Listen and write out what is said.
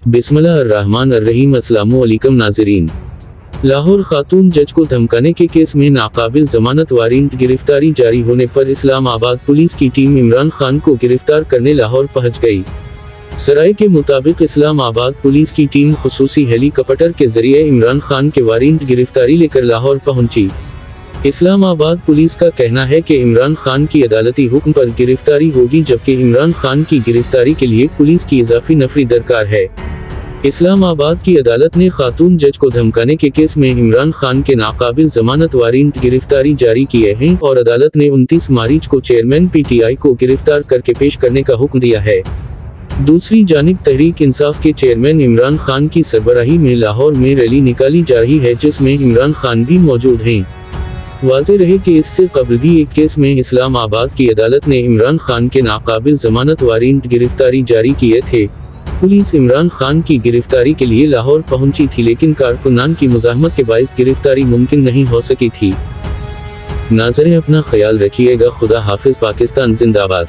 बिस्मिल्लाहिर्रहमानिर्रहीम। अस्सलामु अलैकुम नाज़रीन। लाहौर खातून जज को धमकाने के केस में नाकाबिल जमानत वारंट गिरफ्तारी जारी होने पर इस्लामाबाद पुलिस की टीम इमरान खान को गिरफ्तार करने लाहौर पहुंच गई। सराय के मुताबिक इस्लामाबाद पुलिस की टीम खुसूसी हेलीकॉप्टर के जरिए इमरान खान के वारंट गिरफ्तारी लेकर लाहौर पहुंची। इस्लामाबाद पुलिस का कहना है कि इमरान खान की अदालती हुक्म पर गिरफ्तारी होगी, जबकि इमरान खान की गिरफ्तारी के लिए पुलिस की इजाफी नफरी दरकार है। इस्लामाबाद की अदालत ने खातून जज को धमकाने के केस में इमरान खान के नाकाबिल जमानत वारंट गिरफ्तारी जारी किए हैं और अदालत ने 29 मार्च को चेयरमैन पीटीआई को गिरफ्तार करके पेश करने का हुक्म दिया है। दूसरी जानिब तहरीक इंसाफ के चेयरमैन इमरान खान की सरबराही में लाहौर में रैली निकाली जा रही है, जिसमें इमरान खान भी मौजूद हैं। वाज़ेह रहे कि इससे कबल भी एक केस में इस्लामाबाद की अदालत ने इमरान खान के नाकाबिल जमानत वारंट गिरफ्तारी जारी किए थे। पुलिस इमरान खान की गिरफ्तारी के लिए लाहौर पहुंची थी, लेकिन कारकुनान की मुज़ाहमत के बाइस गिरफ्तारी मुमकिन नहीं हो सकी थी। नाज़रीन, अपना ख्याल रखिएगा। खुदा हाफिज। पाकिस्तान जिंदाबाद।